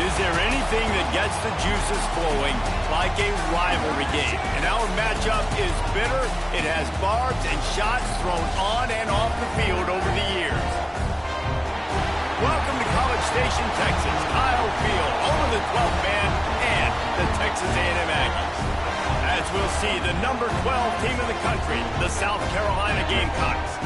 Is there anything that gets the juices flowing like a rivalry game? And our matchup is bitter. It has barbs and shots thrown on and off the field over the years. Welcome to College Station, Texas, Kyle Field, home of the 12th man and the Texas A&M Aggies. As we'll see, the number 12 team in the country, the South Carolina Gamecocks,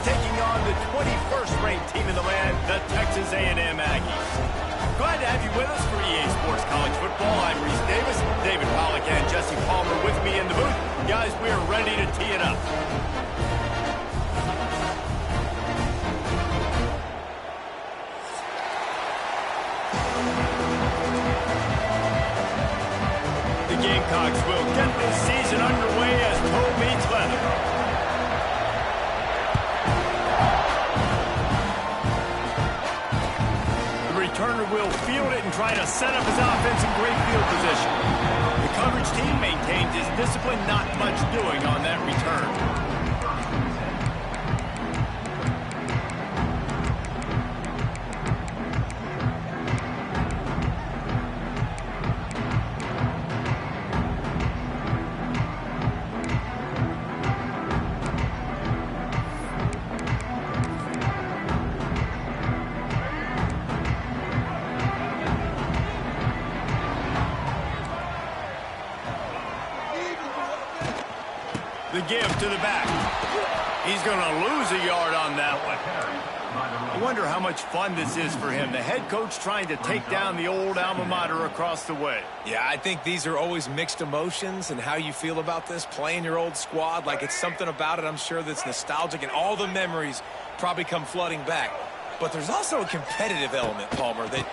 taking on the 21st ranked team in the land, the Texas A&M Aggies. Glad to have you with us for EA Sports College Football. I'm Reese Davis, David Pollack, and Jesse Palmer with me in the booth. Guys, we are ready to tee it up. The Gamecocks will get this season underway as toe meets leather. Turner will field it and try to set up his offense in great field position. The coverage team maintains his discipline, not much doing on that return. The give to the back. He's going to lose a yard on that one. I wonder how much fun this is for him. The head coach trying to take down the old alma mater across the way. Yeah, I think these are always mixed emotions and how you feel about this, playing your old squad. Like, it's something about it, I'm sure, that's nostalgic, and all the memories probably come flooding back. But there's also a competitive element, Palmer, that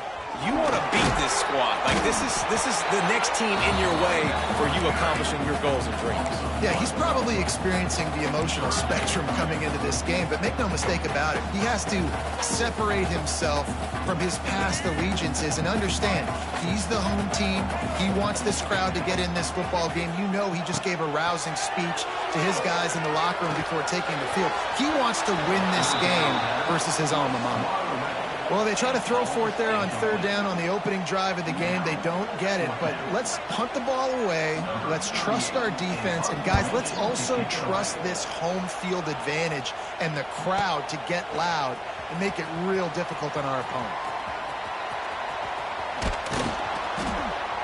you want to beat this squad. Like, this is the next team in your way for you accomplishing your goals and dreams. Yeah, he's probably experiencing the emotional spectrum coming into this game, but make no mistake about it, he has to separate himself from his past allegiances and understand he's the home team. He wants this crowd to get in this football game. You know, he just gave a rousing speech to his guys in the locker room before taking the field. He wants to win this game versus his alma mater. Well, they try to throw for it there on third down on the opening drive of the game. They don't get it, but let's punt the ball away. Let's trust our defense. And, guys, let's also trust this home field advantage and the crowd to get loud and make it real difficult on our opponent.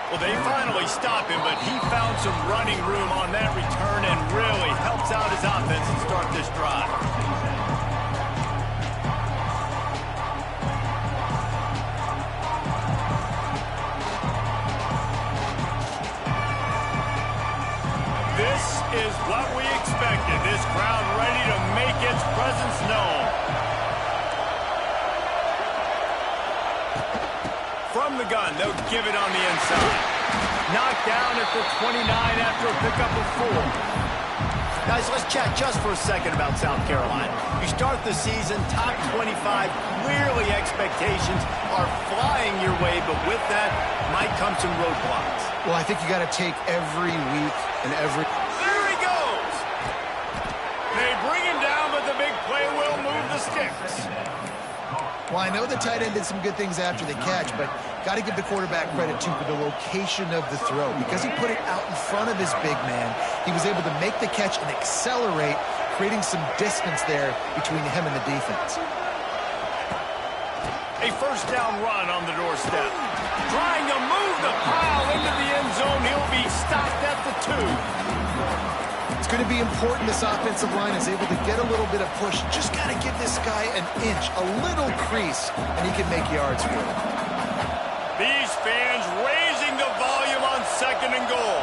Well, they finally stop him, but he found some running room on that return and really helps out his offense to start this drive. This is what we expected. This crowd ready to make its presence known. From the gun, they'll give it on the inside. Knocked down at the 29 after a pickup of 4. Guys, let's chat just for a second about South Carolina. You start the season top 25. Clearly expectations are flying your way, but with that might come some roadblocks. Well, I think you got to take every week and every... There he goes! They bring him down, but the big play will move the sticks. Well, I know the tight end did some good things after the catch, but got to give the quarterback credit, too, for the location of the throw. Because he put it out in front of his big man, he was able to make the catch and accelerate, creating some distance there between him and the defense. A first down run on the doorstep. Trying to move the pile into the end zone. He'll be stopped at the 2. It's going to be important this offensive line is able to get a little bit of push. Just got to give this guy an inch, a little crease, and he can make yards for it. These fans raising the volume on 2nd and goal.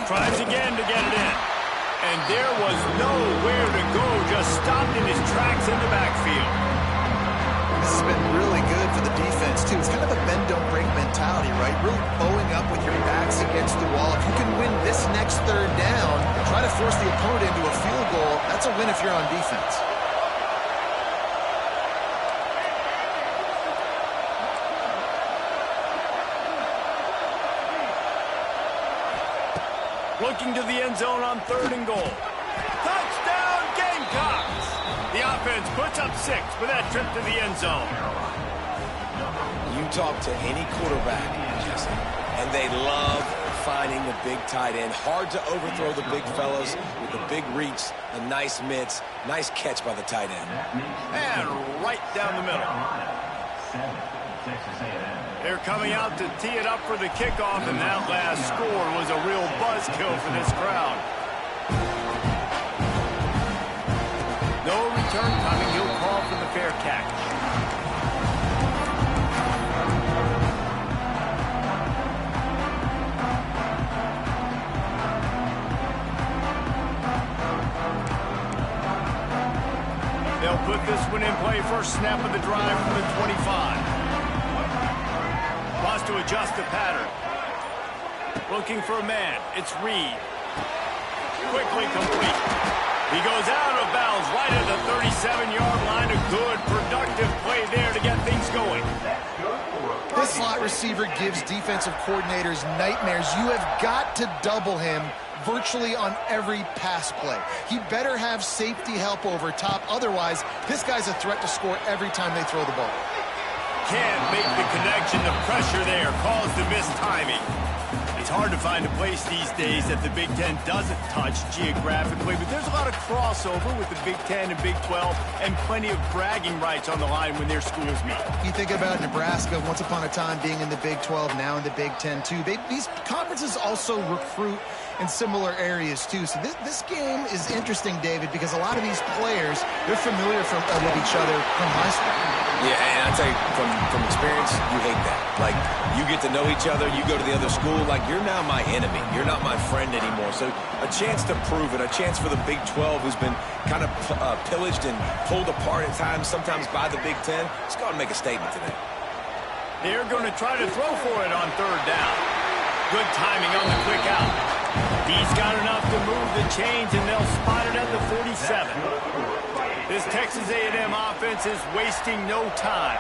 Tries again to get it in. And there was nowhere to go, just stopped in his tracks in the backfield. This has been really good for the defense, too. It's kind of a bend-don't-break mentality, right? Really bowing up with your backs against the wall. If you can win this next third down, try to force the opponent into a field goal, that's a win if you're on defense. Looking to the end zone on 3rd and goal. Touchdown, Gamecocks! The offense puts up 6 with that trip to the end zone. You talk to any quarterback, Jesse, and they love finding the big tight end. Hard to overthrow the big fellas with a big reach, a nice mitts, nice catch by the tight end. And right down the middle. They're coming out to tee it up for the kickoff, and that last score was a real buzzkill for this crowd. No return coming. He'll call for the fair catch. They'll put this one in play. First snap of the drive from the 25. Wants to adjust the pattern. Looking for a man. It's Reed. Quickly complete. He goes out of bounds right at the 37-yard line. A good, productive play there to get things going. This slot receiver gives defensive coordinators nightmares. You have got to double him virtually on every pass play. He better have safety help over top. Otherwise, this guy's a threat to score every time they throw the ball. Can't make the connection. The pressure there caused the missed timing. It's hard to find a place these days that the Big Ten doesn't touch geographically, but there's a lot of crossover with the Big Ten and Big 12 and plenty of bragging rights on the line when their schools meet. You think about Nebraska, once upon a time being in the Big 12, now in the Big 10 too. These conferences also recruit in similar areas too. So this game is interesting, David, because a lot of these players, they're familiar with each other from high school. Yeah, and I tell you, from experience, you hate that. Like, you get to know each other, you go to the other school, like, you're now my enemy. You're not my friend anymore. So a chance to prove it, a chance for the Big 12, who's been kind of pillaged and pulled apart at times, sometimes by the Big 10. Let's go and make a statement today. They're going to try to throw for it on third down. Good timing on the quick out. He's got enough to move the chains, and they'll spot it at the 47. This Texas A&M offense is wasting no time.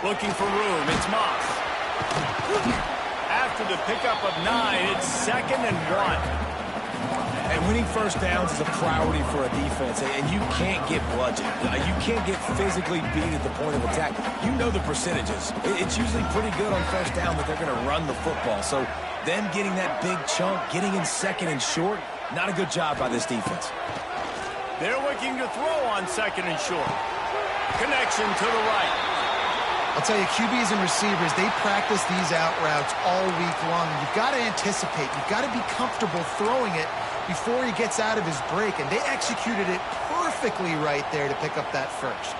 Looking for room. It's Moss. After the pickup of 9, it's 2nd and 1. And winning first downs is a priority for a defense, and you can't get bludgeoned. You can't get physically beat at the point of attack. You know the percentages. It's usually pretty good on first down that they're going to run the football. So then getting that big chunk, getting in 2nd and short, not a good job by this defense. They're looking to throw on 2nd and short. Connection to the right. I'll tell you, QBs and receivers, they practice these out routes all week long. You've got to anticipate. You've got to be comfortable throwing it before he gets out of his break, and they executed it perfectly right there to pick up that first.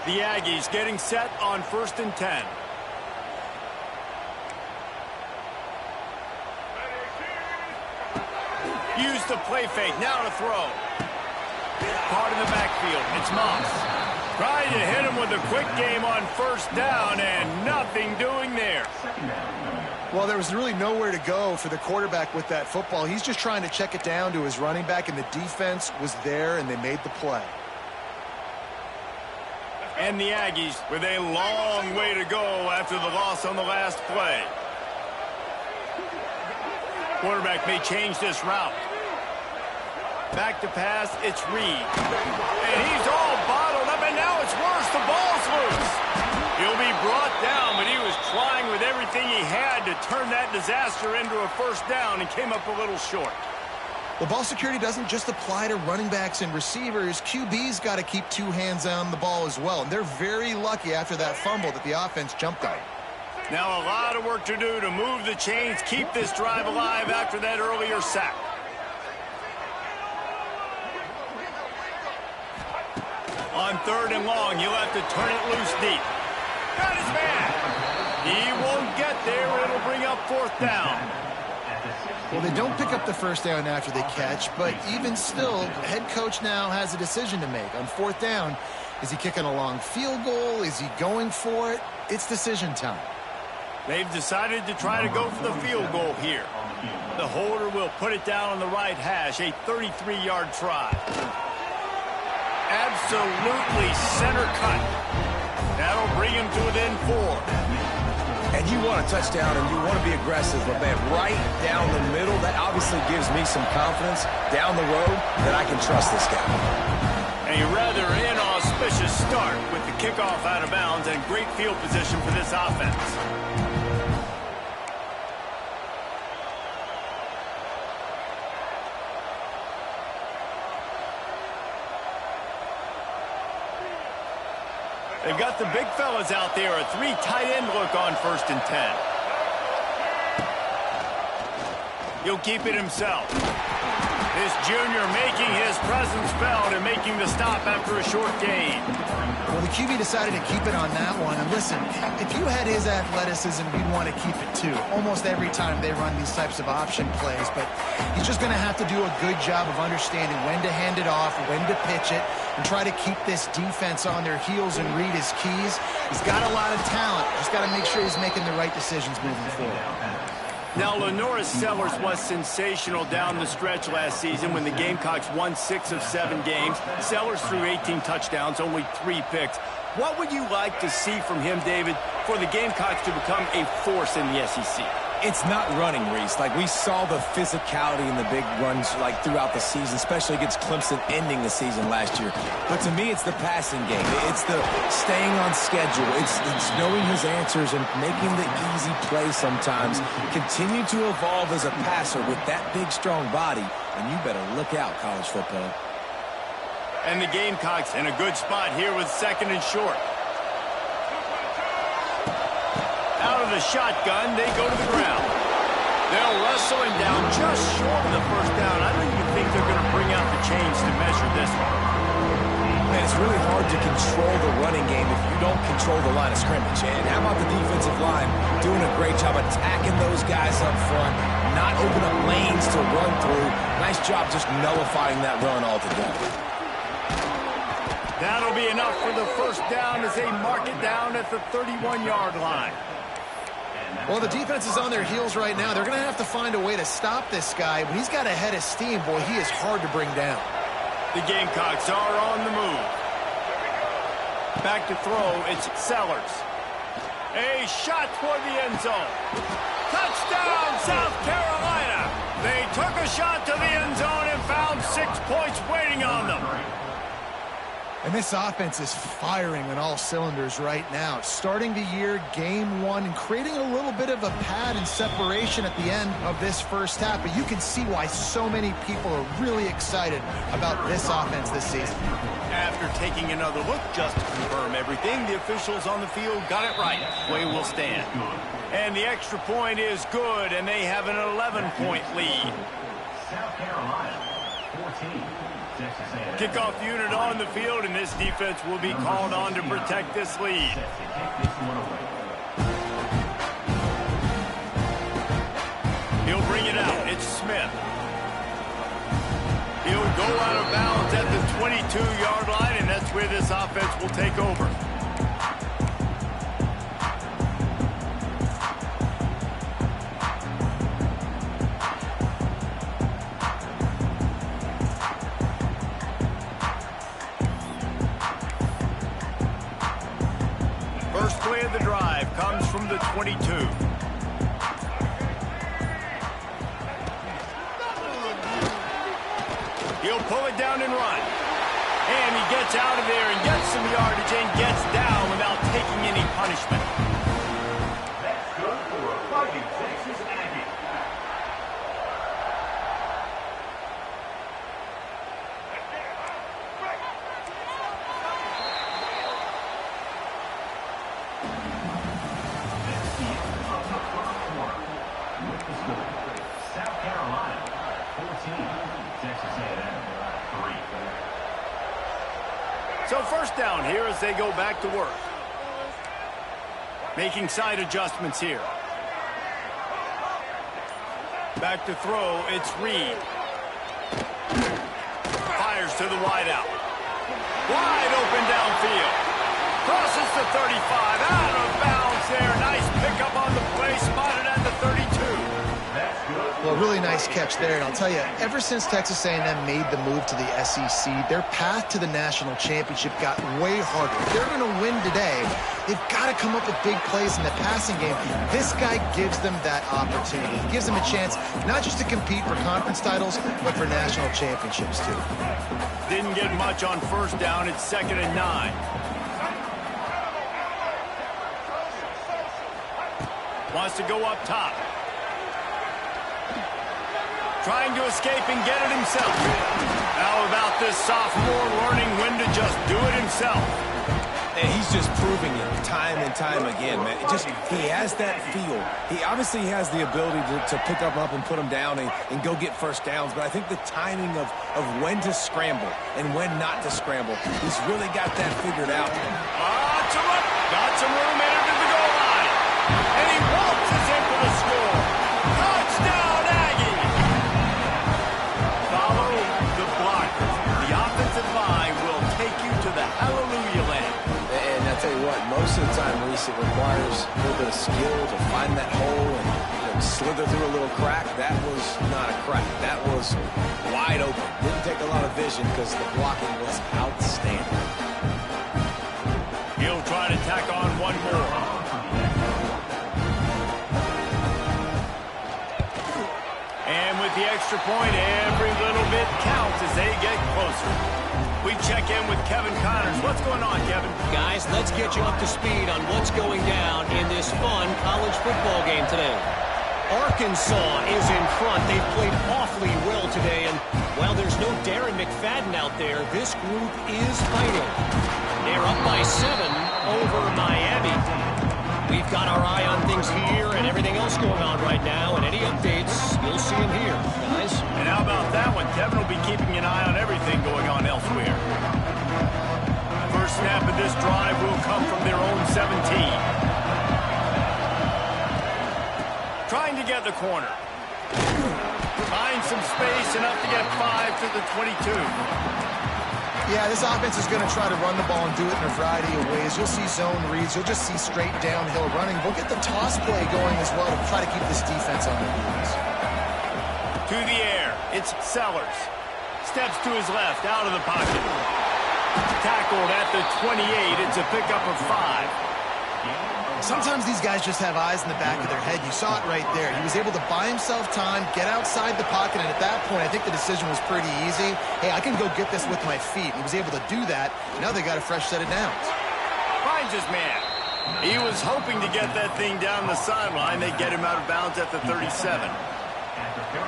The Aggies getting set on 1st and 10. Use the play fake, now to throw. Caught in the backfield, it's Moss. Trying to hit him with a quick game on first down, and nothing doing there. Well, there was really nowhere to go for the quarterback with that football. He's just trying to check it down to his running back, and the defense was there, and they made the play. And the Aggies with a long way to go after the loss on the last play. Quarterback may change this route. Back to pass, it's Reed. And he's all bottled up, and now it's worse. The ball's loose. He'll be brought down, but he was trying with everything he had to turn that disaster into a first down and came up a little short. The ball security doesn't just apply to running backs and receivers. QB's got to keep 2 hands on the ball as well. And they're very lucky after that fumble that the offense jumped on. Now a lot of work to do to move the chains, keep this drive alive after that earlier sack. On 3rd and long, he'll have to turn it loose deep. Got his man. He won't get there. It'll bring up 4th down. Well, they don't pick up the first down after they catch, but even still, head coach now has a decision to make. On 4th down, is he kicking a long field goal? Is he going for it? It's decision time. They've decided to try to go for the field goal here. The holder will put it down on the right hash, a 33-yard try. Absolutely center cut. That'll bring him to within 4. And you want a touchdown and you want to be aggressive, but man, right down the middle, that obviously gives me some confidence down the road that I can trust this guy. A rather inauspicious auspicious start with the kickoff out of bounds and great field position for this offense. They've got the big fellas out there, a 3 tight end look on 1st and 10. He'll keep it himself. This junior making his presence felt and making the stop after a short gain. Well, the QB decided to keep it on that one. And listen, if you had his athleticism, you'd want to keep it too. Almost every time they run these types of option plays. But he's just going to have to do a good job of understanding when to hand it off, when to pitch it, and try to keep this defense on their heels and read his keys. He's got a lot of talent. Just got to make sure he's making the right decisions moving forward. Now, Lenoris Sellers was sensational down the stretch last season when the Gamecocks won 6 of 7 games. Sellers threw 18 touchdowns, only 3 picks. What would you like to see from him, David, for the Gamecocks to become a force in the SEC? It's not running, Reese. Like, we saw the physicality in the big runs, like, throughout the season, especially against Clemson ending the season last year. But to me, it's the passing game. It's the staying on schedule. It's knowing his answers and making the easy play sometimes. Continue to evolve as a passer with that big, strong body, and you better look out, college football. And the Gamecocks in a good spot here with 2nd and short. Out of the shotgun, they go to the ground. They'll wrestle him down just short of the 1st down. I don't even think they're going to bring out the chains to measure this one. Man, it's really hard to control the running game if you don't control the line of scrimmage. And how about the defensive line doing a great job attacking those guys up front, not open up lanes to run through. Nice job just nullifying that run altogether. That'll be enough for the 1st down as they mark it down at the 31-yard line. Well, the defense is on their heels right now. They're going to have to find a way to stop this guy. When he's got a head of steam, boy, he is hard to bring down. The Gamecocks are on the move. Back to throw, it's Sellers. A shot toward the end zone. Touchdown, South Carolina! They took a shot to the end zone and found 6 points waiting on them. And this offense is firing on all cylinders right now. Starting the year, game 1, and creating a little bit of a pad and separation at the end of this 1st half. But you can see why so many people are really excited about this offense this season. After taking another look just to confirm everything, the officials on the field got it right. Play will stand. And the extra point is good, and they have an 11-point lead. South Carolina, 14. Kickoff unit on the field, and this defense will be called on to protect this lead. He'll bring it out. It's Smith. He'll go out of bounds at the 22-yard line, and that's where this offense will take over. First play of the drive comes from the 22. He'll pull it down and run. And he gets out of there and gets some yardage and gets down without taking any punishment. That's good for a fighting Texas Aggie. South Carolina, 14. Texas A&M, 3. So 1st down here as they go back to work. Making side adjustments here. Back to throw, it's Reed. Fires to the wideout. Wide open downfield. Crosses the 35, out of bounds there. Nice pickup on the play, spotted at the 32. Well, A really nice catch there, and I'll tell you, ever since Texas A&M made the move to the SEC, their path to the national championship got way harder. If they're going to win today, they've got to come up with big plays in the passing game. This guy gives them that opportunity. He gives them a chance not just to compete for conference titles, but for national championships, too. Didn't get much on first down. It's 2nd and 9. Wants to go up top. Trying to escape and get it himself. How about this sophomore learning when to just do it himself? And he's just proving it time and time again, man. He has that feel. He obviously has the ability to pick them up and put them down and go get first downs, but I think the timing of when to scramble and when not to scramble, he's really got that figured out. Got some room in it to the goal line. And he waltzes in for the score. Touchdown, Aggie! Follow the blockers. The offensive line will take you to the hallelujah land. And I'll tell you what, most of the time, Reese, it requires a little bit of skill to find that hole and slither through a little crack. That was not a crack. That was wide open. Didn't take a lot of vision because the blocking was outstanding. He'll try to tack on one more. And with the extra point, every little bit counts as they get closer. We check in with Kevin Connors. What's going on, Kevin? Guys, let's get you up to speed on what's going down in this fun college football game today. Arkansas is in front. They've played awfully well today, and while there's no Darren McFadden out there, this group is fighting. They're up by 7 over Miami. We've got our eye on things here and everything else going on right now, and any updates, you'll see them here, guys. And how about that one? Kevin will be keeping an eye on everything going on elsewhere. First snap of this drive will come from their own 17. Trying to get the corner. Find some space, enough to get 5 to the 22. Yeah, this offense is going to try to run the ball and do it in a variety of ways. You'll see zone reads. You'll just see straight downhill running. We'll get the toss play going as well to try to keep this defense on their heels. To the air. It's Sellers. Steps to his left, out of the pocket. Tackled at the 28. It's a pickup of 5. Sometimes these guys just have eyes in the back of their head. You saw it right there. He was able to buy himself time, get outside the pocket, and at that point, I think the decision was pretty easy. Hey, I can go get this with my feet. He was able to do that. Now they got a fresh set of downs. Finds his man. He was hoping to get that thing down the sideline. They get him out of bounds at the 37.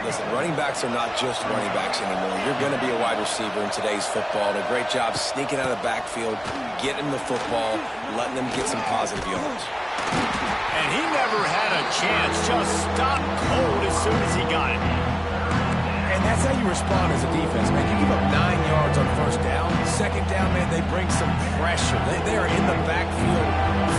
Listen, running backs are not just running backs anymore. You're going to be a wide receiver in today's football. And a great job sneaking out of the backfield, getting the football, letting them get some positive yards. And he never had a chance. Just stopped cold as soon as he got it. And that's how you respond as a defense, man. You give up 9 yards on first down. Second down, man, they bring some pressure. They are in the backfield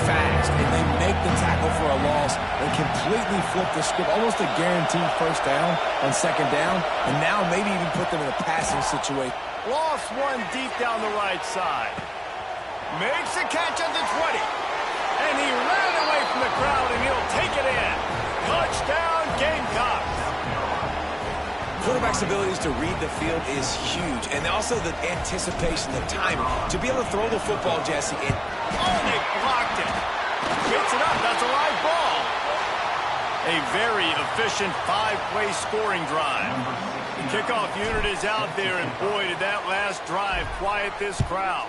fast, and they make the tackle for a loss and completely flip the script. Almost a guaranteed first down on second down, and now maybe even put them in a passing situation. Lost one deep down the right side. Makes a catch at the 20. And he ran away from the crowd, and he'll take it in. Touchdown, Gamecocks. Quarterback's abilities to read the field is huge, and also the anticipation, the timing. To be able to throw the football, Jesse, and they blocked it. Gets it up. That's a live ball. A very efficient 5-play scoring drive. The kickoff unit is out there, and boy, did that last drive quiet this crowd.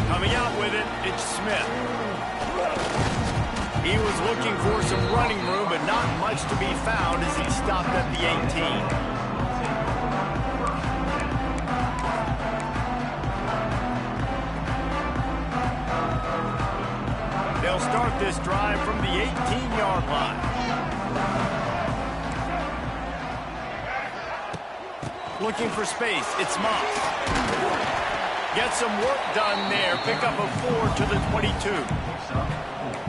Coming out with it, it's Smith. He was looking for some running room, but not much to be found as he stopped at the 18. They'll start this drive from the 18-yard line. Looking for space, it's Moss. Get some work done there. Pick up a 4 to the 22.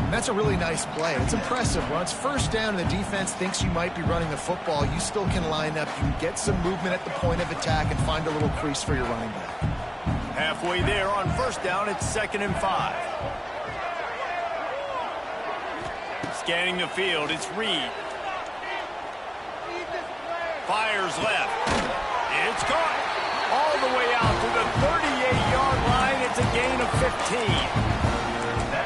That's a really nice play. It's impressive. When it's first down and the defense thinks you might be running the football, you still can line up. You can get some movement at the point of attack and find a little crease for your running back. Halfway there on first down, it's 2nd and 5. Scanning the field, it's Reed. Fires left. It's caught. All the way out to the 38-yard line. It's a gain of 15.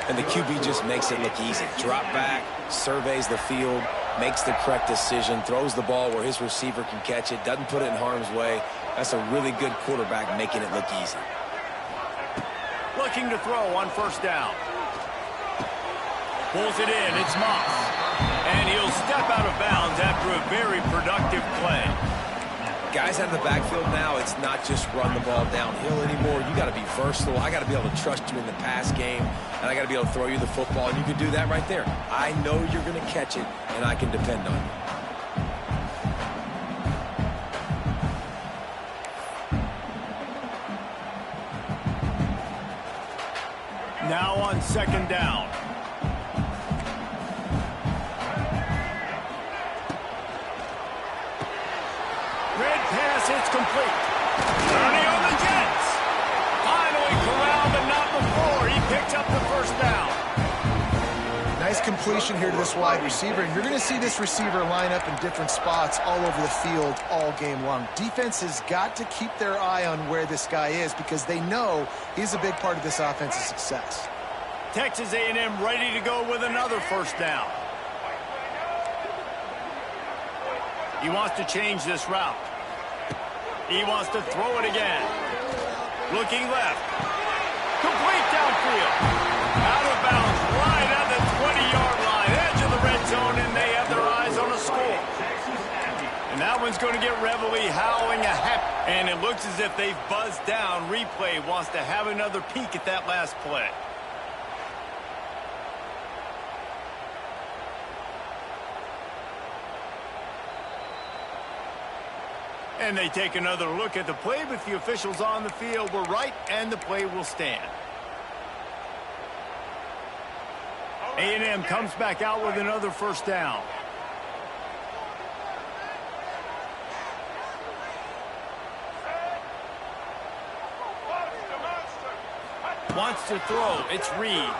And the QB just makes it look easy. Drop back, surveys the field, makes the correct decision, throws the ball where his receiver can catch it, doesn't put it in harm's way. That's a really good quarterback making it look easy. Looking to throw on first down. Pulls it in. It's Moss. And he'll step out of bounds after a very productive play. Guys out of the backfield now, it's not just run the ball downhill anymore. You got to be versatile. I got to be able to trust you in the pass game, and I got to be able to throw you the football, and you can do that right there. I know you're going to catch it, and I can depend on you. Now on second down. Red pass, it's complete. Turning on the Jets. Finally corralled, but not before. He picked up the first down. Nice completion here to this wide receiver, and you're going to see this receiver line up in different spots all over the field all game long. Defense has got to keep their eye on where this guy is because they know he's a big part of this offense's success. Texas A&M ready to go with another first down. He wants to change this route. He wants to throw it again. Looking left. Complete downfield. Out of bounds, right at the 20-yard line. Edge of the red zone, and they have their eyes on a score. And that one's going to get Reveille howling a happy. And it looks as if they've buzzed down. Replay wants to have another peek at that last play. And they take another look at the play, but the officials on the field were right, and the play will stand. A&M comes back out with another first down. Wants to throw. It's Reed.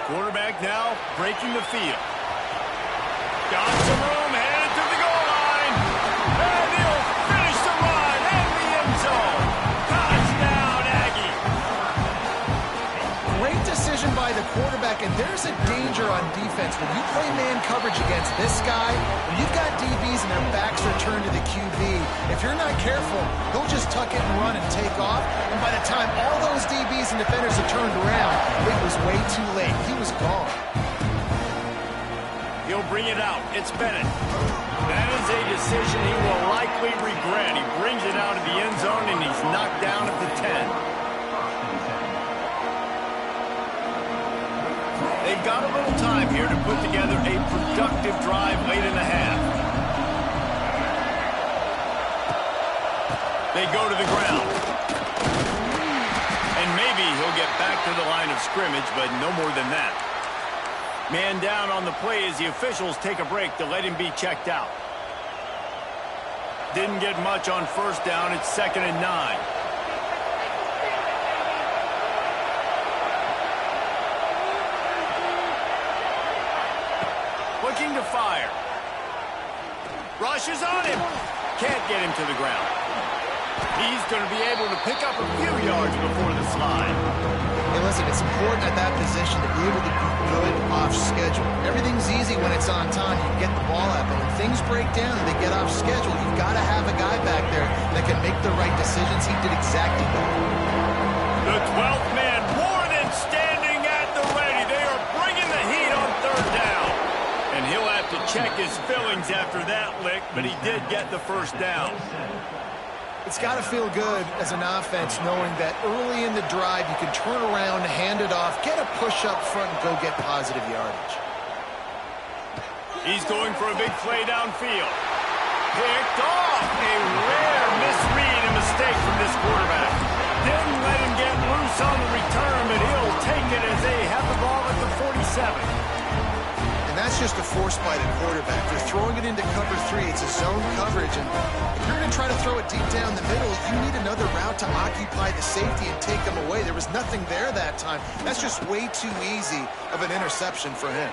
Quarterback now breaking the field. Got some room, headed to the goal line. And he'll finish the run in the end zone. Touchdown, Aggie. Great decision by the quarterback, and there's a danger on defense. When you play man coverage against this guy, when you've got DBs and their backs are turned to the QB, if you're not careful, he'll just tuck it and run and take off. And by the time all those DBs and defenders have turned around, it was way too late. He was gone. He'll bring it out. It's Bennett. That is a decision he will likely regret. He brings it out of the end zone, and he's knocked down at the 10. They've got a little time here to put together a productive drive late in the half. They go to the ground. And maybe he'll get back to the line of scrimmage, but no more than that. Man down on the play as the officials take a break to let him be checked out. Didn't get much on first down. It's 2nd and 9. Looking to fire. Rushes on him. Can't get him to the ground. He's going to be able to pick up a few yards before the slide. Hey, listen, it's important at that position to be able to be good off schedule. Everything's easy when it's on time. You get the ball out, but when things break down and they get off schedule, you've got to have a guy back there that can make the right decisions. He did exactly that. The 12th man, Warden, standing at the ready. They are bringing the heat on third down. And he'll have to check his fillings after that lick, but he did get the first down. It's got to feel good as an offense knowing that early in the drive you can turn around, hand it off, get a push up front, and go get positive yardage. He's going for a big play downfield. Picked off. A rare misread and mistake from this quarterback. Didn't let him get loose on the return, but he'll take it as they have the ball at the 47. That's just a force by the quarterback. They're throwing it into cover 3. It's a zone coverage, and if you're going to try to throw it deep down the middle, you need another route to occupy the safety and take them away. There was nothing there that time. That's just way too easy of an interception for him.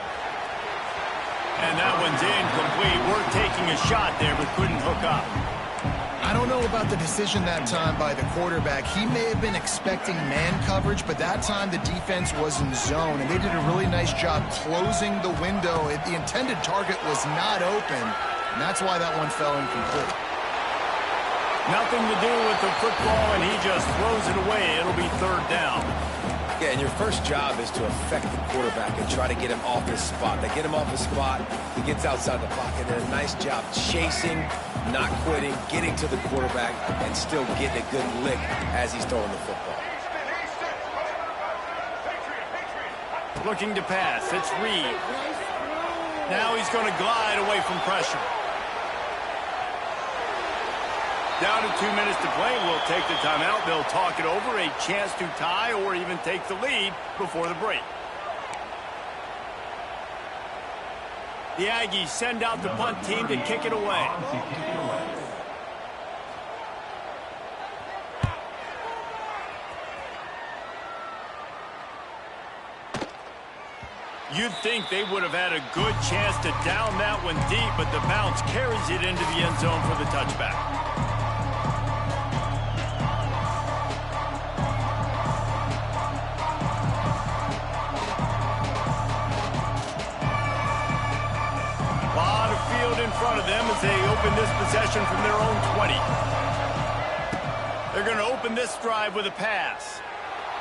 And that one's incomplete. Worth taking a shot there, but couldn't hook up. I don't know about the decision that time by the quarterback. He may have been expecting man coverage, but that time the defense was in zone, and they did a really nice job closing the window. The intended target was not open, and that's why that one fell incomplete. Nothing to do with the football, and he just throws it away. It'll be third down. Yeah, and your first job is to affect the quarterback and try to get him off his spot. They get him off his spot, he gets outside the pocket. Did a nice job chasing, not quitting, getting to the quarterback, and still getting a good lick as he's throwing the football. Looking to pass. It's Reed. Now he's going to glide away from pressure. Down to 2 minutes to play. We'll take the timeout. They'll talk it over. A chance to tie or even take the lead before the break. The Aggies send out the punt team to kick it away. You'd think they would have had a good chance to down that one deep, but the bounce carries it into the end zone for the touchback. In front of them as they open this possession from their own 20. They're going to open this drive with a pass.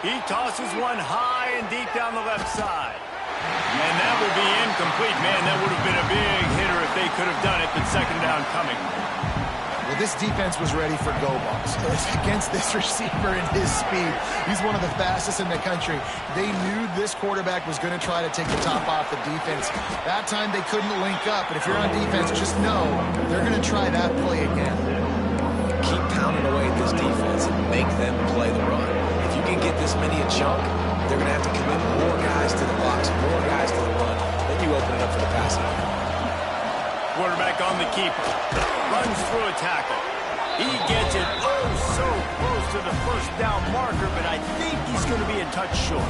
He tosses one high and deep down the left side. And that will be incomplete. Man, that would have been a big hitter if they could have done it, but second down coming. Well, this defense was ready for go balls against this receiver and his speed. He's one of the fastest in the country. They knew this quarterback was going to try to take the top off the defense. That time they couldn't link up, but if you're on defense, just know they're going to try that play again. Keep pounding away at this defense and make them play the run. If you can get this many a chunk, they're going to have to commit more guys to the box, more guys to the run. Then you open it up for the passing. Quarterback on the keeper. Runs through a tackle. He gets it so close to the first down marker, but I think he's going to be a touch short.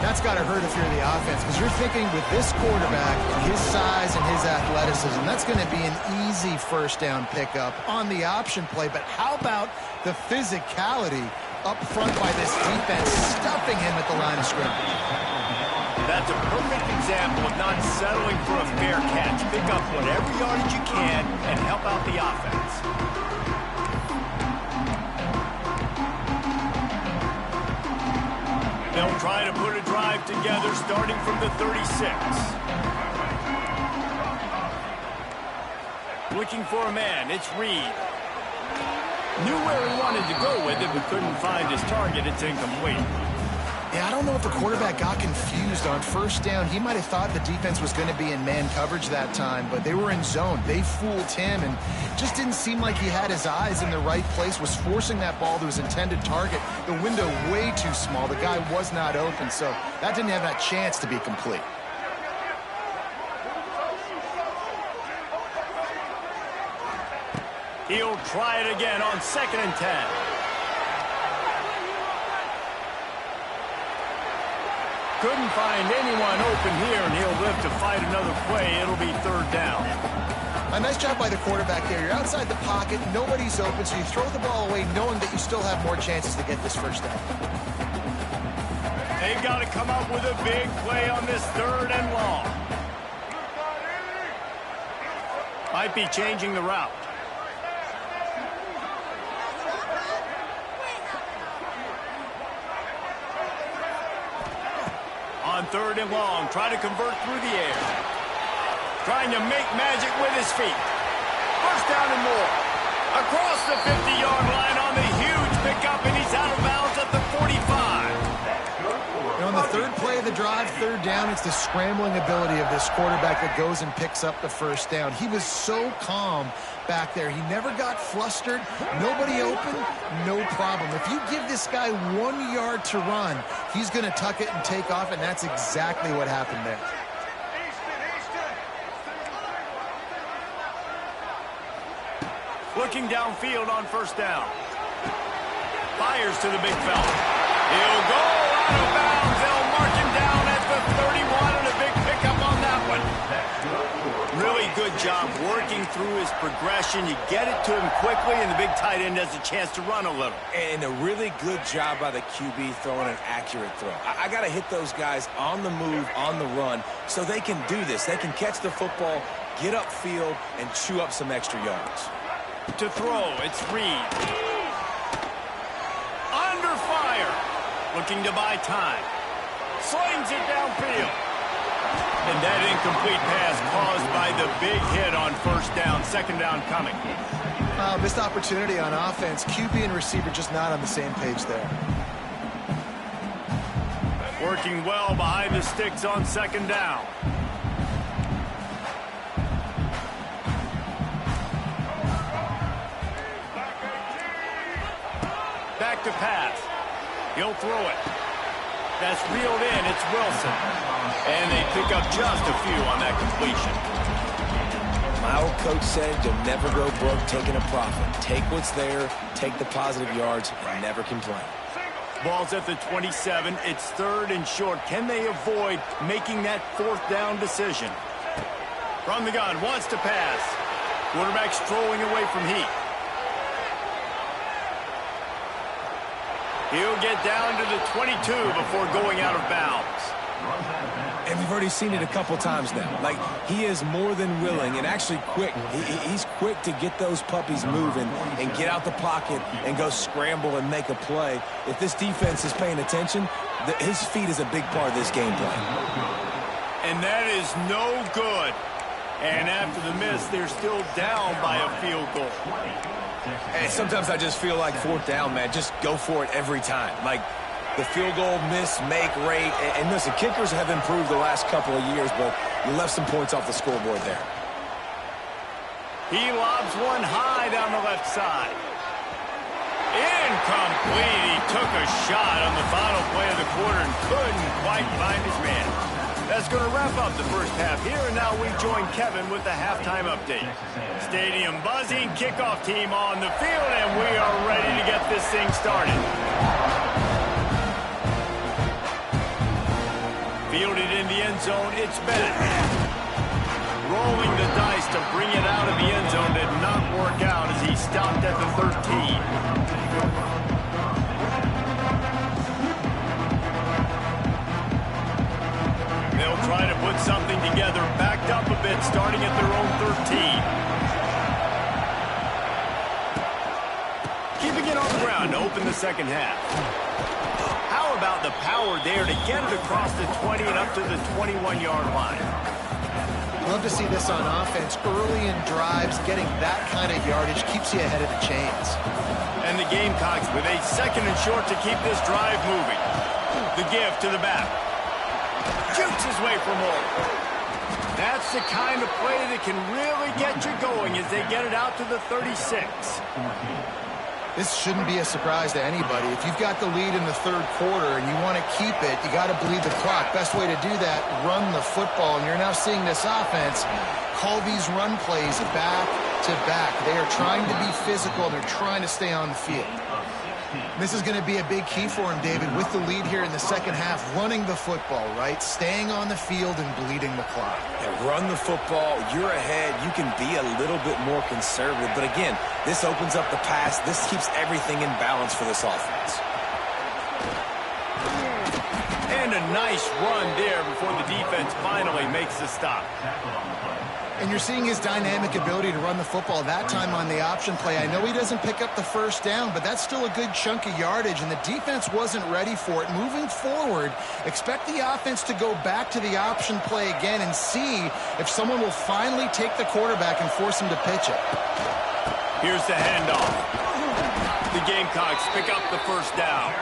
That's got to hurt if you're the offense, because you're thinking with this quarterback and his size and his athleticism, that's going to be an easy first down pickup on the option play. But how about the physicality up front by this defense, stuffing him at the line of scrimmage? That's a perfect example of not settling for a fair catch. Pick up whatever yardage you can and help out the offense. They'll try to put a drive together starting from the 36. Looking for a man. It's Reed. Knew where he wanted to go with it, but couldn't find his target. It's incomplete. Yeah, I don't know if the quarterback got confused on first down. He might have thought the defense was going to be in man coverage that time, but they were in zone. They fooled him, and just didn't seem like he had his eyes in the right place, was forcing that ball to his intended target. The window way too small. The guy was not open, so that didn't have that chance to be complete. He'll try it again on 2nd and 10. Couldn't find anyone open here, and he'll live to fight another play. It'll be third down. A nice job by the quarterback there. You're outside the pocket, nobody's open, so you throw the ball away knowing that you still have more chances to get this first down. They've got to come up with a big play on this third and long. Might be changing the route. On third and long, try to convert through the air. Trying to make magic with his feet. First down and more. Across the 50-yard line on the huge pickup, and he's out of bounds at the 45. On the third play of the drive, third down, it's the scrambling ability of this quarterback that goes and picks up the first down. He was so calm back there. He never got flustered. Nobody open, no problem. If you give this guy 1 yard to run, he's going to tuck it and take off, and that's exactly what happened there. Looking downfield on first down. Fires to the big fella. He'll go out of bounds. They'll mark him down at the 31, and a big pickup on that one. job working through his progression. You get it to him quickly, and the big tight end has a chance to run a little. And a really good job by the QB throwing an accurate throw. I got to hit those guys on the move, on the run, so they can do this. They can catch the football, get upfield, and chew up some extra yards. To throw, it's Reed. Under fire. Looking to buy time. Slings it downfield. And that incomplete pass caused by the big hit on first down. Second down coming. Missed opportunity on offense. QB and receiver just not on the same page there. Working well behind the sticks on second down. Back to pass. He'll throw it. That's reeled in. It's Wilson. And they pick up just a few on that completion. My old coach said you'll never go broke taking a profit. Take what's there, take the positive yards, and never complain. Ball's at the 27. It's third and short. Can they avoid making that fourth down decision? From the gun, wants to pass. Quarterback strolling away from Heat. He'll get down to the 22 before going out of bounds. And we've already seen it a couple times now. Like, he is more than willing and actually quick. He's quick to get those puppies moving and get out the pocket and go scramble and make a play. If this defense is paying attention, his feet is a big part of this game plan. And that is no good. And after the miss, they're still down by a field goal. And sometimes I just feel like fourth down, man, just go for it every time. Like, the field goal miss, make rate. And listen, kickers have improved the last couple of years, but you left some points off the scoreboard there. He lobs one high down the left side. Incomplete. He took a shot on the final play of the quarter and couldn't quite find his man. That's going to wrap up the first half here, and now we join Kevin with the halftime update. Stadium buzzing, kickoff team on the field, and we are ready to get this thing started. Fielded in the end zone, it's Bennett. Rolling the dice to bring it out of the end zone did not work out as he stopped at the 13. They'll try to put something together, backed up a bit, starting at their own 13. Keeping it on the ground to open the second half. How about the power there to get it across the 20 and up to the 21-yard line? Love to see this on offense. Early in drives, getting that kind of yardage keeps you ahead of the chains. And the Gamecocks with a second and short to keep this drive moving. The give to the back. Jukes his way for more. That's the kind of play that can really get you going as they get it out to the 36. This shouldn't be a surprise to anybody. If you've got the lead in the third quarter and you want to keep it, you got to bleed the clock. Best way to do that, run the football. And you're now seeing this offense call these run plays back to back. They are trying to be physical. They're trying to stay on the field. This is going to be a big key for him, David, with the lead here in the second half, running the football, right? Staying on the field and bleeding the clock. Yeah, run the football. You're ahead. You can be a little bit more conservative. But again, this opens up the pass. This keeps everything in balance for this offense. And a nice run there before the defense finally makes the stop. And you're seeing his dynamic ability to run the football that time on the option play. I know he doesn't pick up the first down, but that's still a good chunk of yardage, and the defense wasn't ready for it. Moving forward, expect the offense to go back to the option play again and see if someone will finally take the quarterback and force him to pitch it. Here's the handoff. The Gamecocks pick up the first down.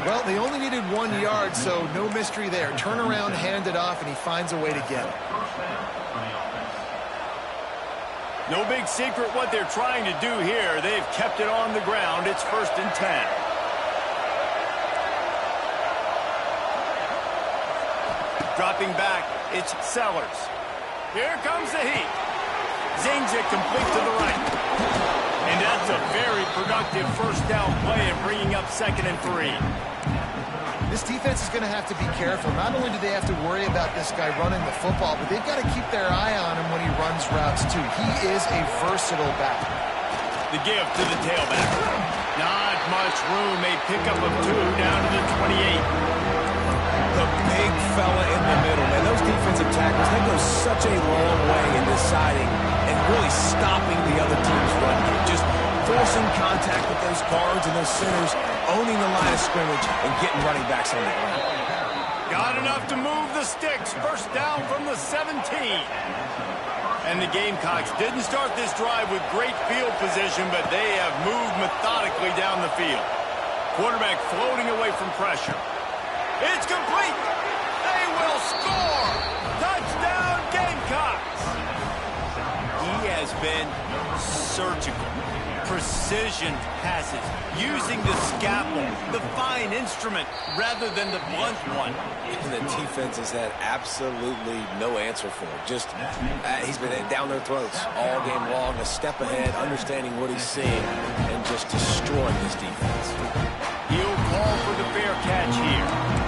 Well, they only needed 1 yard, so no mystery there. Turn around, hand it off, and he finds a way to get it. No big secret what they're trying to do here. They've kept it on the ground. It's 1st and 10. Dropping back, it's Sellers. Here comes the heat. Zings it complete to the right. And that's a very productive first down play and bringing up 2nd and 3. This defense is going to have to be careful. Not only do they have to worry about this guy running the football, but they've got to keep their eye on him when he runs routes too. He is a versatile back. The give to the tailback. Not much room. A pickup of 2 down to the 28. The big fella in the middle, man. Those defensive tackles, they go such a long way in deciding and really stopping the other team's run game. Just forcing contact with those guards and those centers, owning the line of scrimmage, and getting running backs on the ground. Got enough to move the sticks. First down from the 17. And the Gamecocks didn't start this drive with great field position, but they have moved methodically down the field. Quarterback floating away from pressure. It's complete. They will score. Touchdown, Gamecocks. He has been surgical. Precision passes, using the scalpel, the fine instrument, rather than the blunt one. And the defense has had absolutely no answer for it. Just, he's been down their throats all game long, a step ahead, understanding what he's seeing, and just destroying this defense. He'll call for the fair catch here.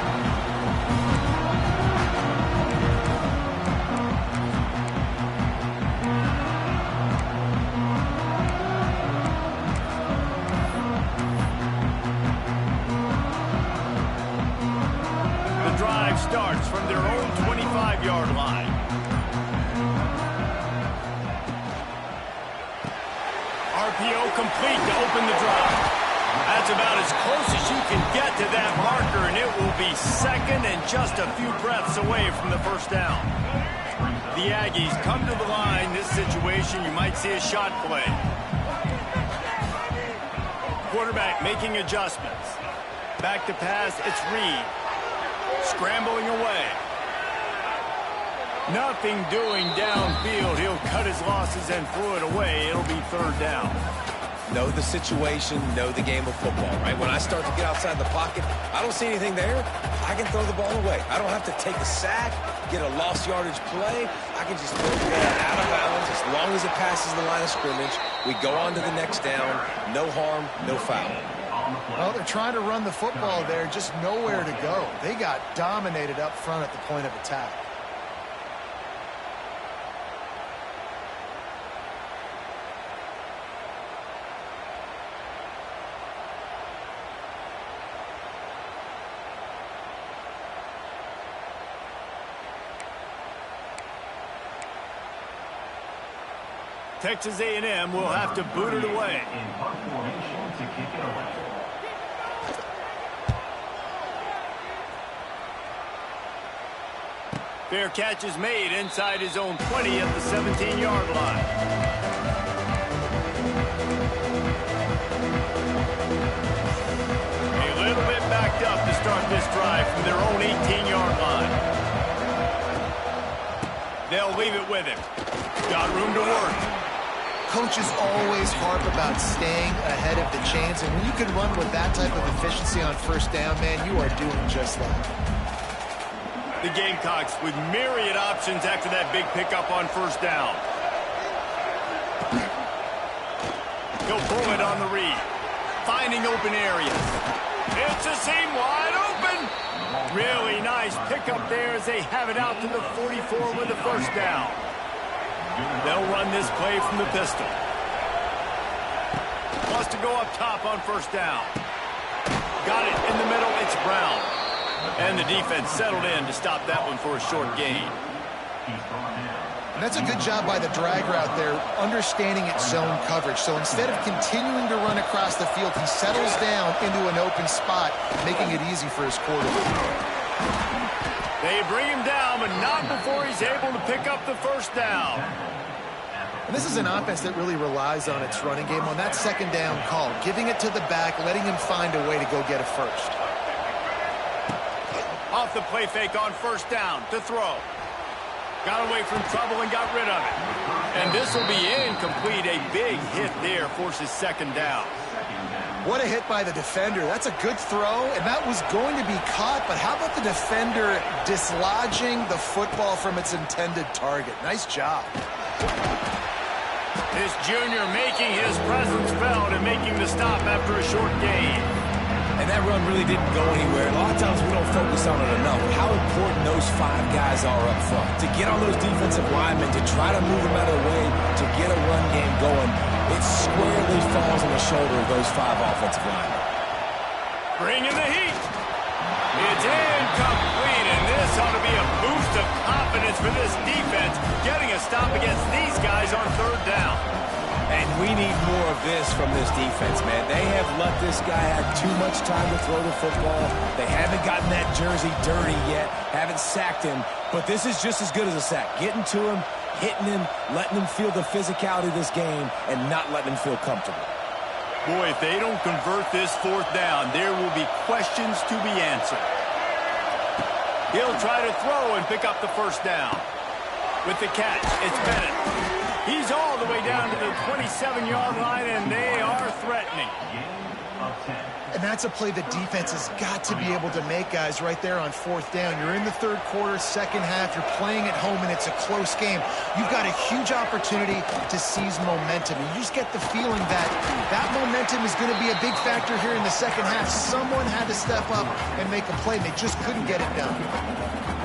Starts from their own 25-yard line. RPO complete to open the drive. That's about as close as you can get to that marker, and it will be second and just a few breaths away from the first down. The Aggies come to the line. This situation, you might see a shot play. Quarterback making adjustments. Back to pass, it's Reed. Scrambling away. Nothing doing downfield. He'll cut his losses and throw it away. It'll be third down. Know the situation, know the game of football, right? When I start to get outside the pocket, I don't see anything there, I can throw the ball away. I don't have to take a sack, get a lost yardage play. I can just throw the ball out of bounds as long as it passes the line of scrimmage. We go on to the next down. No harm, no foul. Well, they're trying to run the football there, just nowhere to go. They got dominated up front at the point of attack. Texas A&M will have to boot it away. In punt formation to kick it away. Fair catch is made inside his own 20 at the 17-yard line. A little bit backed up to start this drive from their own 18-yard line. They'll leave it with him. Got room to work. Coaches always harp about staying ahead of the chains, and when you can run with that type of efficiency on first down, man, you are doing just that. The Gamecocks with myriad options after that big pickup on first down. He'll pull it on the read. Finding open areas. It's a seam wide open. Really nice pickup there as they have it out to the 44 with the first down. They'll run this play from the pistol. Wants to go up top on first down. Got it in the middle. It's Brown. And the defense settled in to stop that one for a short gain. And that's a good job by the drag route there, understanding its zone coverage. So instead of continuing to run across the field, he settles down into an open spot, making it easy for his quarterback. They bring him down, but not before he's able to pick up the first down. And this is an offense that really relies on its running game on that second down call, giving it to the back, letting him find a way to go get a first. Off the play fake on first down to throw. Got away from trouble and got rid of it. And this will be incomplete. A big hit there forces second down. What a hit by the defender. That's a good throw, and that was going to be caught, but how about the defender dislodging the football from its intended target? Nice job. This junior making his presence felt and making the stop after a short gain. And that run really didn't go anywhere. A lot of times we don't focus on it enough. How important those 5 guys are up front. To get on those defensive linemen, to try to move them out of the way, to get a run game going, it squarely falls on the shoulder of those 5 offensive linemen. Bringing the heat. It's incomplete, and this ought to be a boost of confidence for this defense, getting a stop against these guys on 3rd down. And we need more of this from this defense, man. They have let this guy have too much time to throw the football. They haven't gotten that jersey dirty yet, haven't sacked him, but this is just as good as a sack. Getting to him, hitting him, letting him feel the physicality of this game, and not letting him feel comfortable. Boy, if they don't convert this 4th down, there will be questions to be answered. He'll try to throw and pick up the 1st down. With the catch, it's Bennett. He's all the way down to the 27-yard line, and they are threatening. And that's a play the defense has got to be able to make, guys, right there on 4th down. You're in the 3rd quarter, 2nd half. You're playing at home, and it's a close game. You've got a huge opportunity to seize momentum. You just get the feeling that that momentum is going to be a big factor here in the 2nd half. Someone had to step up and make a play, and they just couldn't get it done.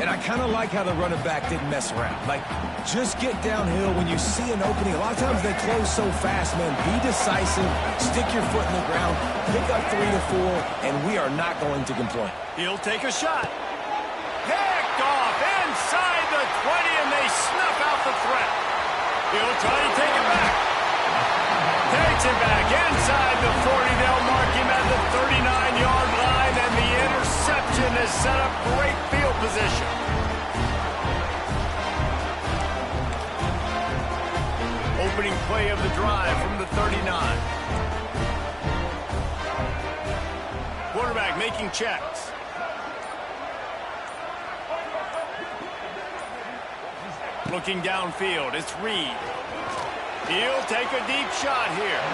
And I kind of like how the running back didn't mess around. Like, just get downhill when you see an opening. A lot of times they close so fast, man. Be decisive, stick your foot in the ground, pick up 3 to 4, and we are not going to complain. He'll take a shot. Picked off inside the 20, and they snuff out the threat. He'll try to take it back. Takes it back inside the 40. They'll mark him at the 39-yard line, and the interception has set up great field position. Opening play of the drive from the 39. Quarterback making checks. Looking downfield, it's Reed. He'll take a deep shot here.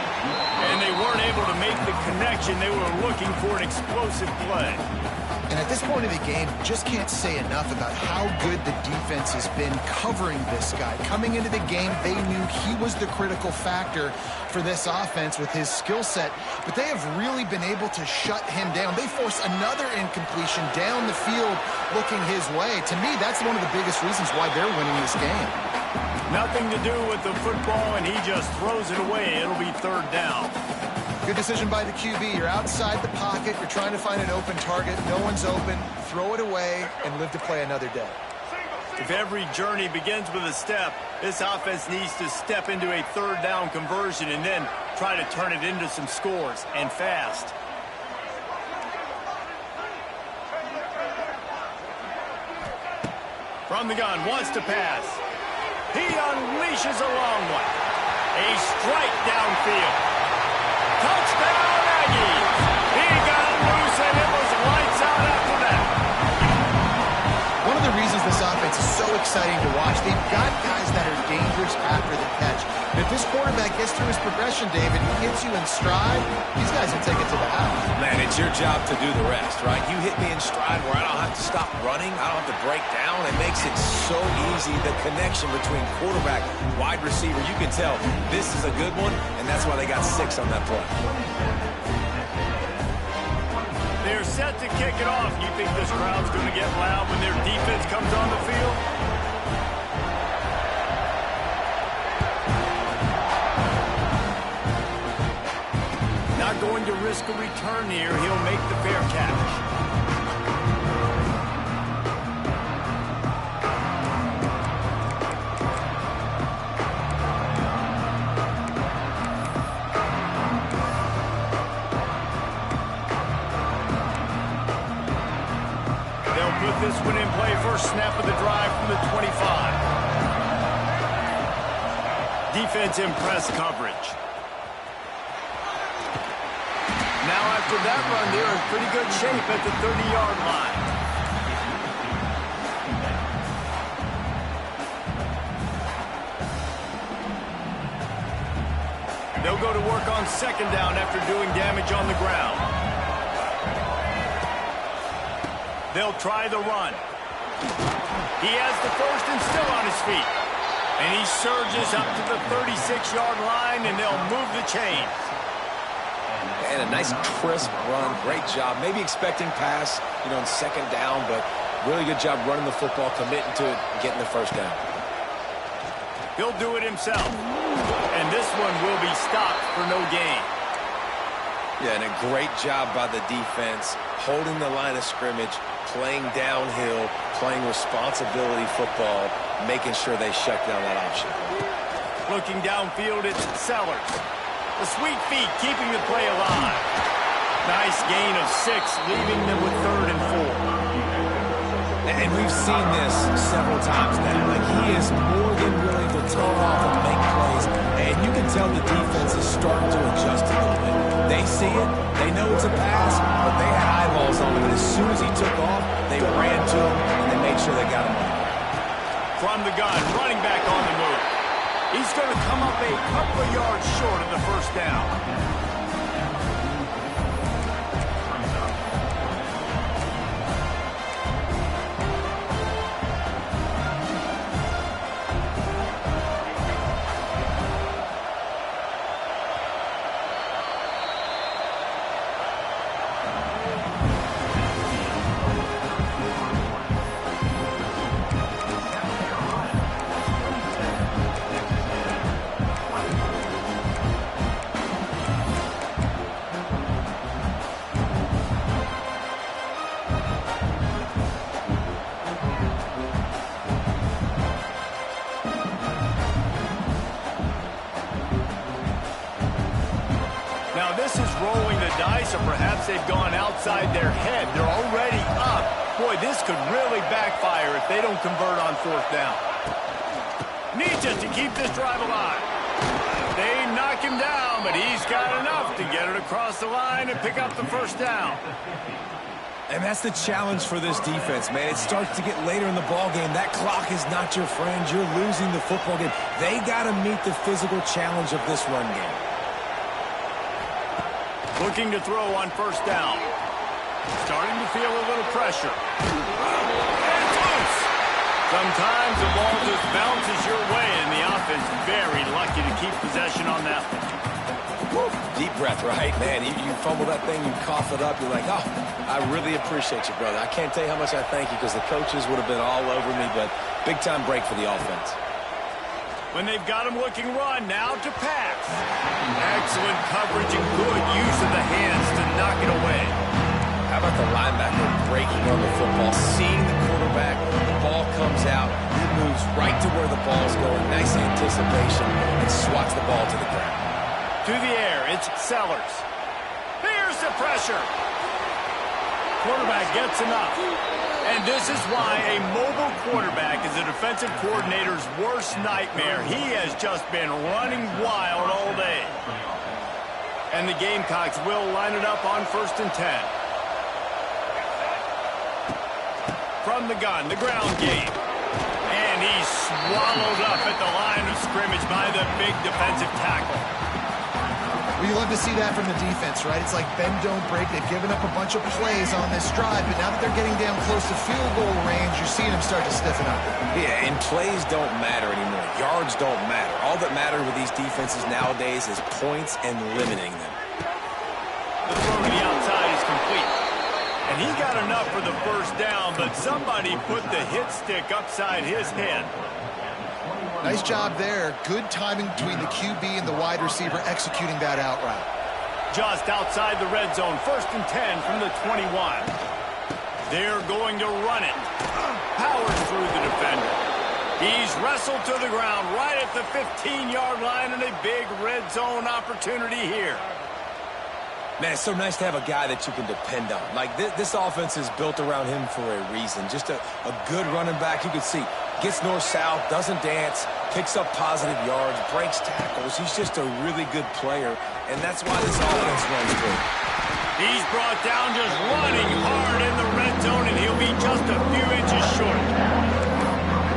And they weren't able to make the connection. They were looking for an explosive play. And at this point of the game, just can't say enough about how good the defense has been covering this guy. Coming into the game, they knew he was the critical factor for this offense with his skill set, but they have really been able to shut him down. They force another incompletion down the field looking his way. To me, that's one of the biggest reasons why they're winning this game. Nothing to do with the football, and he just throws it away. It'll be 3rd down. Good decision by the QB. You're outside the pocket. You're trying to find an open target. No one's open. Throw it away and live to play another day. If every journey begins with a step, this offense needs to step into a 3rd down conversion and then try to turn it into some scores, and fast. From the gun, wants to pass. He unleashes a long one. A strike downfield. Touchdown, Aggies! He got loose, and it was lights out after that. One of the reasons this offense is so exciting to watch, they've got guys that are dangerous after the catch. And if this quarterback gets through his progression, David, he hits you in stride, these guys will take it to the house. Man, it's your job to do the rest, right? You hit me in stride where I don't have to stop running. I don't have to break down. It makes it so easy, the connection between quarterback, wide receiver. You can tell this is a good one, and that's why they got 6 on that play. They're set to kick it off. You think this crowd's going to get loud when their defense comes on the field? Not going to risk a return here. He'll make the fair catch. Put this one in play. First snap of the drive from the 25. Defense in press coverage. Now after that run, they're in pretty good shape at the 30-yard line. They'll go to work on 2nd down after doing damage on the ground. They'll try the run. He has the first and still on his feet. And he surges up to the 36-yard line, and they'll move the chains. And a nice crisp run. Great job. Maybe expecting pass, in second down, but really good job running the football, committing to it, and getting the first down. He'll do it himself. And this one will be stopped for no gain. Yeah, and a great job by the defense, holding the line of scrimmage, playing downhill, playing responsibility football, making sure they shut down that option. Looking downfield, it's Sellers. The sweet feet keeping the play alive. Nice gain of 6, leaving them with 3rd and 4. And we've seen this several times now. Like, he is more than willing to take off and make plays. And you can tell the defense is starting to adjust a little bit. They see it, they know it's a pass, but they had eyeballs on him. And as soon as he took off, they ran to him, and they made sure they got him on. From the gun, running back on the move. He's going to come up a couple of yards short of the first down. This is rolling the dice, or perhaps they've gone outside their head. They're already up. Boy, this could really backfire if they don't convert on 4th down. Needs it to keep this drive alive. They knock him down, but he's got enough to get it across the line and pick up the first down. And that's the challenge for this defense, man. It starts to get later in the ball game. That clock is not your friend. You're losing the football game. They got to meet the physical challenge of this run game. Looking to throw on 1st down. Starting to feel a little pressure. And it's loose. Sometimes the ball just bounces your way, and the offense very lucky to keep possession on that one. Woo. Deep breath, right? Man, you fumble that thing, you cough it up, you're like, oh, I really appreciate you, brother. I can't tell you how much I thank you, because the coaches would have been all over me, but big-time break for the offense. When they've got him looking run, now to pass. Excellent coverage and good use of the hands to knock it away. How about the linebacker breaking on the football, seeing the quarterback, the ball comes out, he moves right to where the ball's going, nice anticipation, and swats the ball to the ground. To the air, it's Sellers. Here's the pressure. Quarterback gets enough. And this is why a mobile quarterback is a defensive coordinator's worst nightmare. He has just been running wild all day. And the Gamecocks will line it up on 1st and 10. From the gun, the ground game. And he's swallowed up at the line of scrimmage by the big defensive tackle. Well, you love to see that from the defense, right? It's like bend, don't break. They've given up a bunch of plays on this drive, but now that they're getting down close to field goal range, you're seeing them start to stiffen up. Yeah, and plays don't matter anymore. Yards don't matter. All that matters with these defenses nowadays is points and limiting them. The throw to the outside is complete. And he got enough for the first down, but somebody put the hit stick upside his head. Nice job there. Good timing between the QB and the wide receiver executing that out route. Just outside the red zone, 1st and 10 from the 21. They're going to run it. Powers through the defender. He's wrestled to the ground right at the 15-yard line, and a big red zone opportunity here. Man, it's so nice to have a guy that you can depend on. Like, this offense is built around him for a reason. Just a good running back. You can see, gets north-south, doesn't dance, picks up positive yards, breaks tackles. He's just a really good player, and that's why this offense runs good. He's brought down just running hard in the red zone, and he'll be just a few inches short.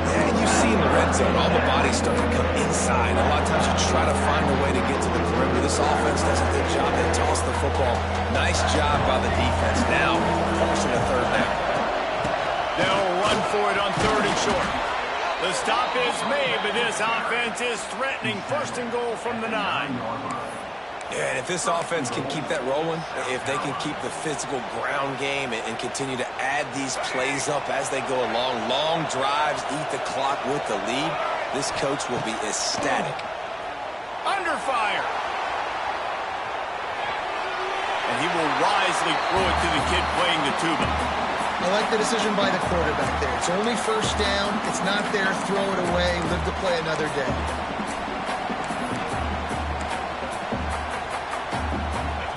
Yeah, and you see in the red zone, all the bodies start to come inside. A lot of times you try to find a way to get to the perimeter. This offense does a good job. They toss the football. Nice job by the defense. Now, forcing a 3rd down. They'll run for it on 3rd and short. The stop is made, but this offense is threatening 1st and goal from the 9. Yeah, and if this offense can keep that rolling, if they can keep the physical ground game and continue to add these plays up as they go along, long drives, eat the clock with the lead, this coach will be ecstatic. Under fire. And he will wisely throw it to the kid playing the tuba. I like the decision by the quarterback there. It's only first down. It's not there. Throw it away. Live to play another day.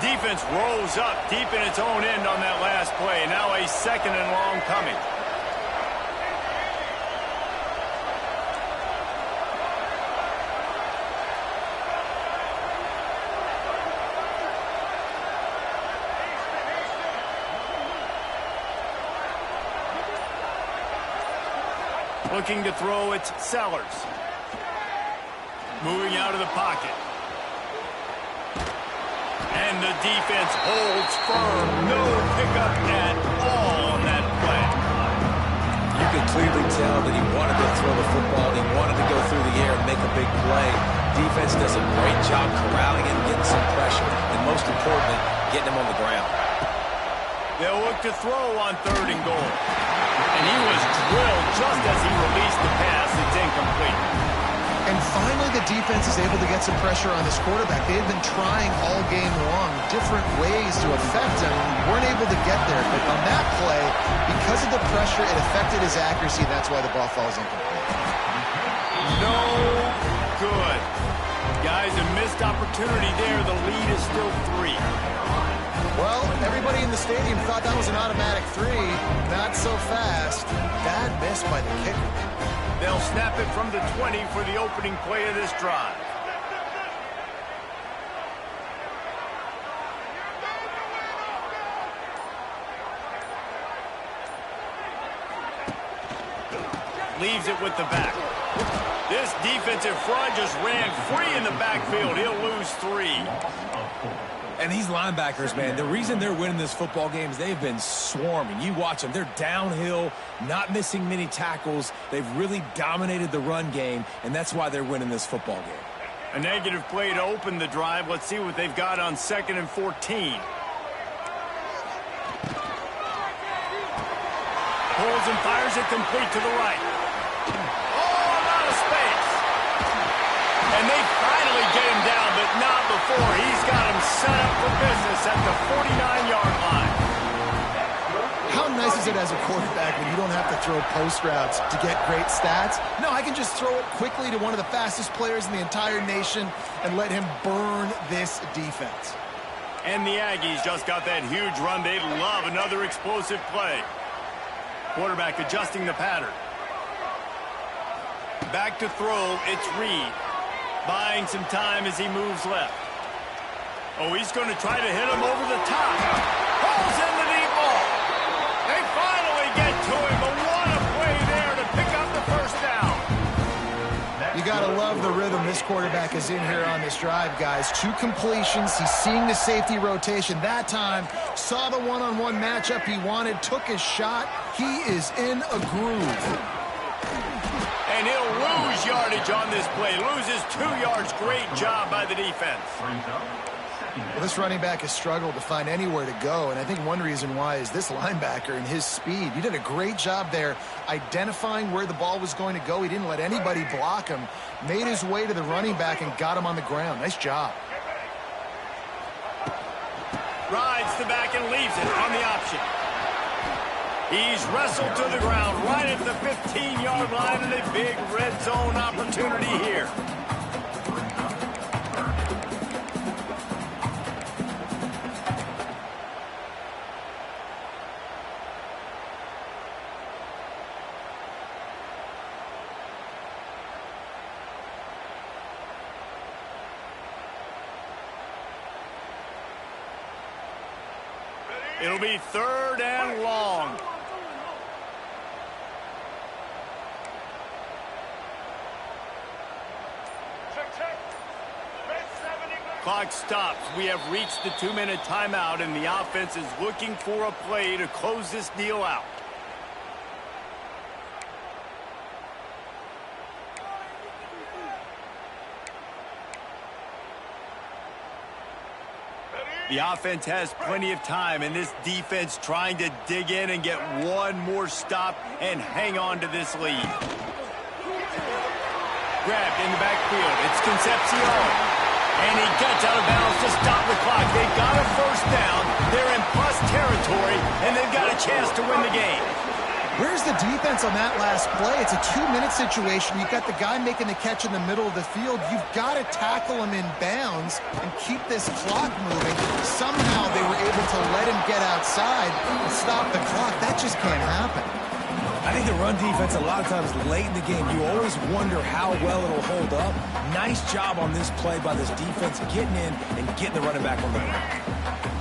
Defense rose up deep in its own end on that last play. Now a second and long coming. Looking to throw, it's Sellers. Moving out of the pocket. And the defense holds firm. No pickup at all on that play. You could clearly tell that he wanted to throw the football. He wanted to go through the air and make a big play. Defense does a great job corralling him, getting some pressure, and most importantly, getting him on the ground. They'll look to throw on 3rd and goal. And he was drilled just as he released the pass. It's incomplete. And finally, the defense is able to get some pressure on this quarterback. They had been trying all game long different ways to affect him. Weren't able to get there. But on that play, because of the pressure, it affected his accuracy. That's why the ball falls incomplete. No good. Guys, a missed opportunity there. The lead is still 3. Well, everybody in the stadium thought that was an automatic 3. Not so fast. Bad miss by the kicker. They'll snap it from the 20 for the opening play of this drive. Leaves it with the back. This defensive front just ran free in the backfield. He'll lose 3. And these linebackers, man, the reason they're winning this football game is they've been swarming. You watch them. They're downhill, not missing many tackles. They've really dominated the run game, and that's why they're winning this football game. A negative play to open the drive. Let's see what they've got on 2nd and 14. Pulls and fires it complete to the right. Oh, out of space. And they finally get him down, but not before. He's got him set up for business at the 49-yard line. How nice is it as a quarterback when you don't have to throw post routes to get great stats? No, I can just throw it quickly to one of the fastest players in the entire nation and let him burn this defense. And the Aggies just got that huge run. They love another explosive play. Quarterback adjusting the pattern. Back to throw, it's Reed. Buying some time as he moves left. Oh, he's going to try to hit him over the top. Pulls in the deep ball. They finally get to him, but what a play there to pick up the first down. You got to love the rhythm this quarterback is in here on this drive, guys. 2 completions. He's seeing the safety rotation. That time, saw the one-on-one matchup he wanted, took his shot. He is in a groove. And he'll lose yardage on this play. Loses 2 yards. Great job by the defense. Well, this running back has struggled to find anywhere to go, and I think one reason why is this linebacker and his speed. He did a great job there identifying where the ball was going to go. He didn't let anybody block him. Made his way to the running back and got him on the ground. Nice job. Rides the back and leaves it on the option. He's wrestled to the ground right at the 15-yard line, and a big red zone opportunity here. It'll be 3rd and long. Clock stops. We have reached the 2-minute timeout, and the offense is looking for a play to close this deal out. The offense has plenty of time, and this defense trying to dig in and get one more stop and hang on to this lead. Grabbed in the backfield. It's Concepcion. And he gets out of bounds to stop the clock. They've got a first down. They're in plus territory, and they've got a chance to win the game. Where's the defense on that last play? It's a 2-minute situation. You've got the guy making the catch in the middle of the field. You've got to tackle him in bounds and keep this clock moving. Somehow they were able to let him get outside and stop the clock. That just can't happen. I think the run defense, a lot of times late in the game, you always wonder how well it'll hold up. Nice job on this play by this defense getting in and getting the running back on the ground.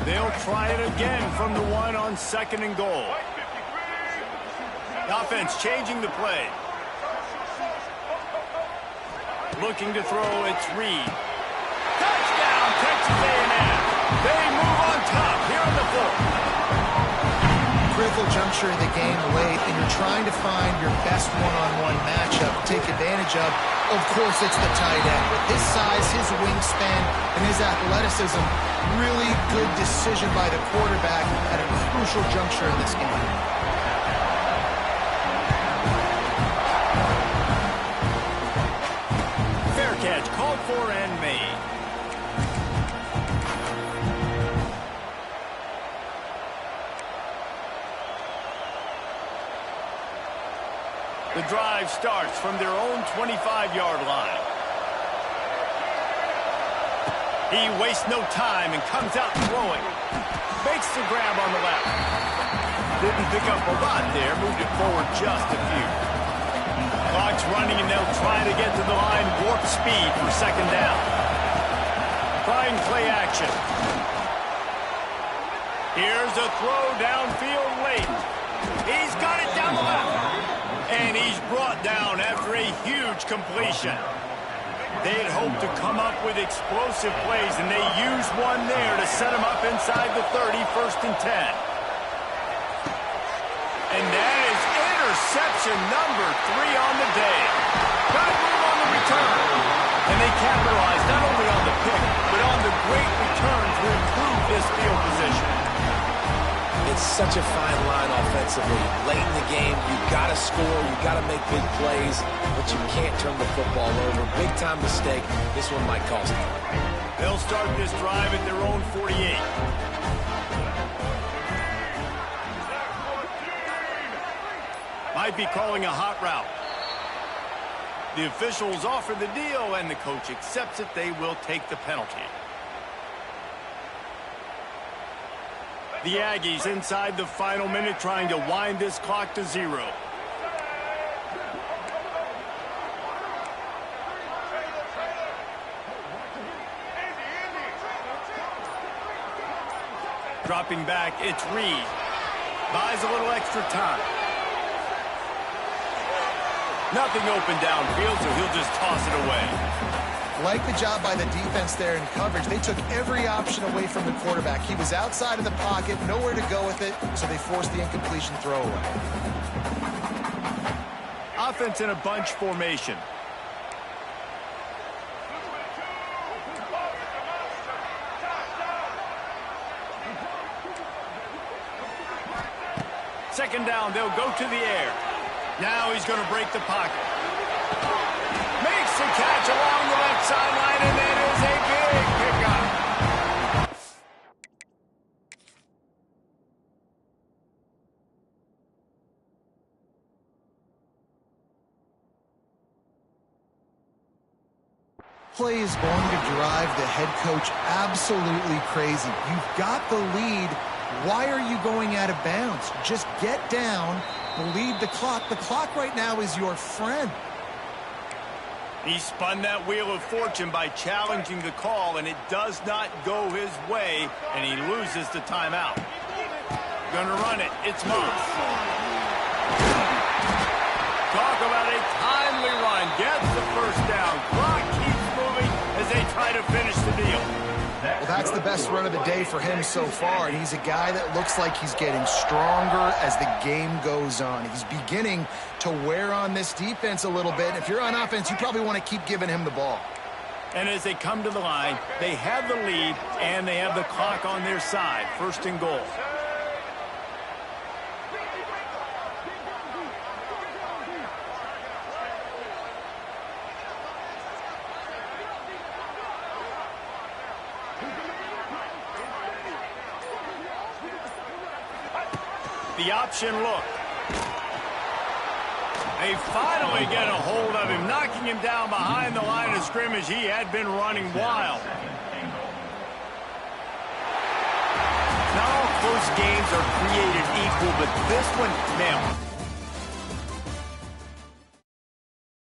They'll try it again from the 1 on 2nd and goal. Offense changing the play. Looking to throw, it's Reed. Touchdown, Texas A&M. They move on top here on the 4th. Critical juncture in the game late, and you're trying to find your best one-on-one matchup to take advantage of. Of course, it's the tight end. With his size, his wingspan, and his athleticism, really good decision by the quarterback at a crucial juncture in this game. Catch called for and made. The drive starts from their own 25-yard line. He wastes no time and comes out throwing. Makes the grab on the left. Didn't pick up a lot there, moved it forward just a few. Clock's running, and they'll try to get to the line, warp speed for 2nd down. Trying play action. Here's a throw downfield late. He's got it down the left. And he's brought down after a huge completion. They had hoped to come up with explosive plays, and they used one there to set him up inside the 30, 1st and 10. And that is interception number 3 on the day. Got to move on the return. And they capitalized not only on the pick, but on the great return to improve this field position. It's such a fine line offensively. Late in the game, you've got to score, you've got to make big plays, but you can't turn the football over. Big-time mistake. This one might cost them. They'll start this drive at their own 48. Might be calling a hot route. The officials offer the deal, and the coach accepts it. They will take the penalty. The Aggies inside the final minute trying to wind this clock to 0. Dropping back, it's Reed. Buys a little extra time. Nothing open downfield, so he'll just toss it away. Like the job by the defense there in coverage. They took every option away from the quarterback. He was outside of the pocket, nowhere to go with it, so they forced the incompletion throwaway. Offense in a bunch formation. Second down, they'll go to the air. Now he's going to break the pocket. Makes the catch along the left sideline, and that is a big pickup. Play is going to drive the head coach absolutely crazy. You've got the lead. Why are you going out of bounds? Just get down, bleed the clock. The clock right now is your friend. He spun that wheel of fortune by challenging the call, and it does not go his way, and he loses the timeout. Gonna run it. It's Moss. Talk about a timely run. Gets the first down. Clock keeps moving as they try to finish the deal. Well, that's the best run of the day for him so far, and he's a guy that looks like he's getting stronger as the game goes on. He's beginning to wear on this defense a little bit. If you're on offense, you probably want to keep giving him the ball. And as they come to the line, they have the lead and they have the clock on their side. First and goal. The option look. They finally get a hold of him, knocking him down behind the line of scrimmage. He had been running wild. Not all close games are created equal, but this one, man,